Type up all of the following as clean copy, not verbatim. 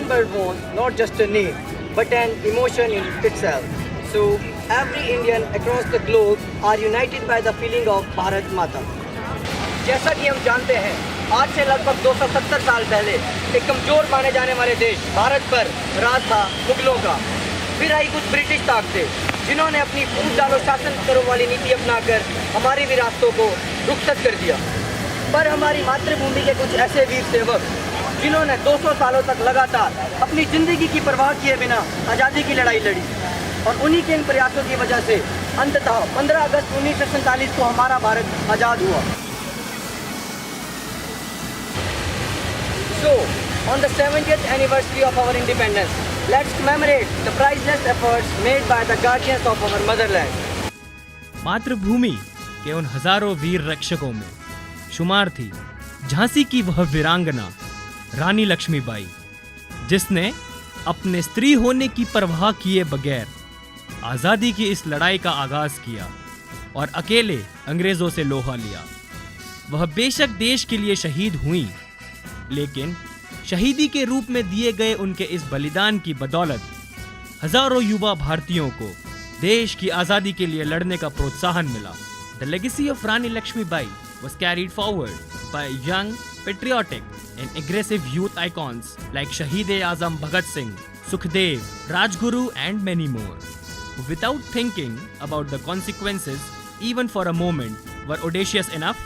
Indian bird was not just a name, but an emotion in itself. So every Indian across the globe are united by the feeling of Bharat Mata. जैसा कि हम जानते हैं, आज से लगभग 270 साल पहले एक कमजोर माने जाने वाले देश भारत पर राज था मुगलों का। फिर आई कुछ ब्रिटिश ताकतें, जिन्होंने अपनी फूट डालो शासन करो वाली नीति अपनाकर हमारी विरासतों को रुखसत कर दिया। पर हमारी मातृभूमि के कुछ ऐसे वीर सेवक, जिन्होंने 200 सालों तक लगातार अपनी जिंदगी की परवाह किए बिना आज़ादी की लड़ाई लड़ी, और उन्हीं के इन प्रयासों की वजह से अंततः 15 अगस्त 1947 को हमारा भारत आज़ाद हुआ। So, on the 70th anniversary of our independence, let's commemorate the priceless efforts made by the guardians of our motherland. मातृभूमि के उन हजारों वीर रक्षकों में शुमार थी झांसी की वह वीरांगना रानी लक्ष्मीबाई, जिसने अपने स्त्री होने की परवाह किए बगैर आजादी की इस लड़ाई का आगाज किया और अकेले अंग्रेजों से लोहा लिया। वह बेशक देश के लिए शहीद हुई, लेकिन शहीदी के रूप में दिए गए उनके इस बलिदान की बदौलत हजारों युवा भारतीयों को देश की आजादी के लिए लड़ने का प्रोत्साहन मिला। The legacy of Rani Lakshmibai was carried forward by young, patriotic and aggressive youth icons like Shahid-e-Azam Bhagat Singh, Sukhdev, Rajguru and many more, who without thinking about the consequences even for a moment were audacious enough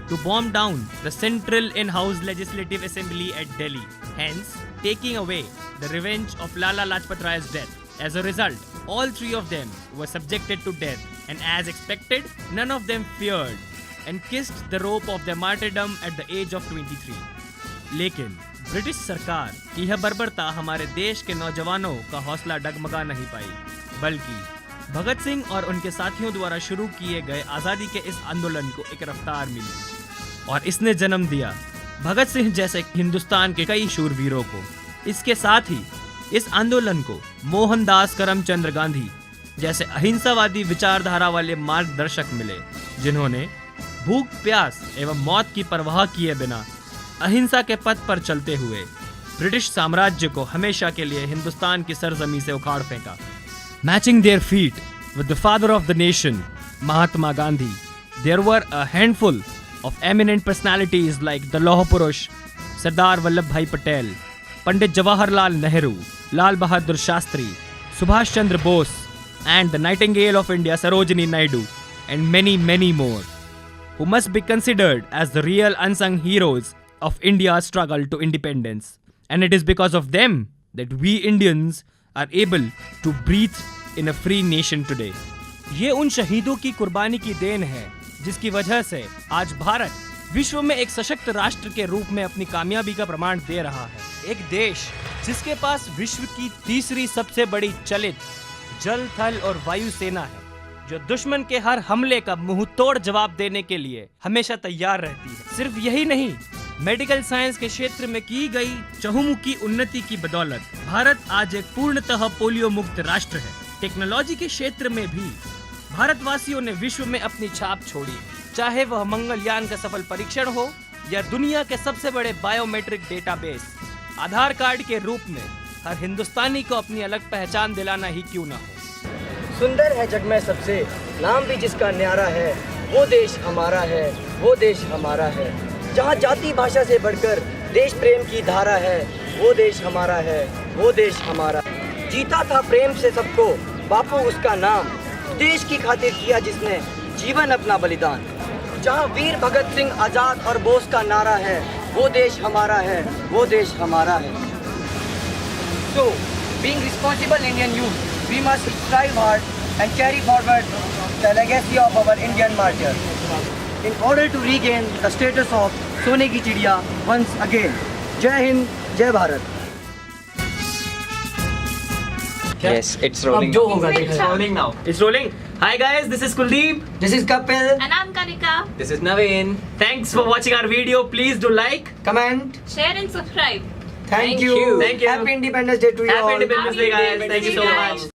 to bomb down the central in-house legislative assembly at Delhi, hence taking away the revenge of Lala Lajpat Rai's death. As a result, all three of them were subjected to death, and as expected, none of them feared and kissed the rope of their martyrdom at the age of 23. लेकिन British सरकार की यह बर्बरता हमारे देश के नौजवानों का हौसला डगमगा नहीं पाई, बल्कि भगत सिंह और उनके साथियों द्वारा शुरू किए गए आज़ादी के इस आंदोलन को एक रफ्तार मिली और इसने जन्म दिया भगत सिंह जैसे हिंदुस्तान के कई शूरवीरों को। इसके साथ ही इस आंदोलन को मोहनदास करमचंद गांधी जैसे अहिंसावादी विचारधारा वाले मार्गदर्शक मिले, जिन्होंने भूख प्यास एवं मौत की परवाह किए बिना अहिंसा के पथ पर चलते हुए ब्रिटिश साम्राज्य को हमेशा के लिए हिंदुस्तान की सरजमी से उखाड़ फेंका। Matching their feet with the father of the nation, Mahatma Gandhi, there were a handful of eminent personalities like the Lauh Purush, Sardar Vallabhbhai Patel, Pandit Jawaharlal Nehru, Lal Bahadur Shastri, Subhash Chandra Bose, and the Nightingale of India, Sarojini Naidu, and many, many more, who must be considered as the real unsung heroes of India's struggle to independence. And it is because of them that we Indians are able to breathe in a free nation today. ये उन शहीदों की कुर्बानी की then है जिसकी वजह से आज भारत विश्व में एक सशक्त राष्ट्र के रूप में अपनी कामयाबी का प्रमाण दे रहा है। एक देश जिसके पास विश्व की तीसरी सबसे बड़ी चलित जल, थल और वायु सेना है, जो दुश्मन के हर हमले का मुंहतोड़ जवाब देने के लिए हमेशा तैयार रहती है। सिर्फ यही नहीं, मेडिकल साइंस के क्षेत्र में की गई चहुमुखी उन्नति की बदौलत भारत आज एक पूर्णतः पोलियो मुक्त राष्ट्र है। टेक्नोलॉजी के क्षेत्र में भी भारतवासियों ने विश्व में अपनी छाप छोड़ी, चाहे वह मंगलयान का सफल परीक्षण हो या दुनिया के सबसे बड़े बायोमेट्रिक डेटाबेस। आधार कार्ड के रूप में हर हिंदुस्तानी को अपनी अलग पहचान दिलाना ही क्यों ना हो। सुंदर है जग में सबसे, नाम भी जिसका न्यारा है, वो देश हमारा है, वो देश हमारा है। जहाँ जाति भाषा से बढ़कर देश प्रेम की धारा है, वो देश हमारा है, वो देश हमारा। जीता था प्रेम से सबको बापू उसका नाम, देश की खातिर किया जिसने जीवन अपना बलिदान। जहाँ वीर भगत सिंह आजाद और बोस का नारा है, वो देश हमारा है, वो देश हमारा है। So, being responsible Indian youth, we must strive hard and carry forward the legacy of our Indian martyrs in order to regain the status of सोने की चिड़िया once again. जय हिंद, जय भारत। Yes, it's rolling. अब जो होगा It's rolling now. It's rolling. Hi guys, this is Kuldeep. This is Kapil. And I'm Kanika. This is Naveen. Thanks for watching our video. Please do like. Comment. Share and subscribe. Thank you. Thank you. Happy Independence Day to you all. Happy Independence Day guys. Happy Thank you so Independence Day, much.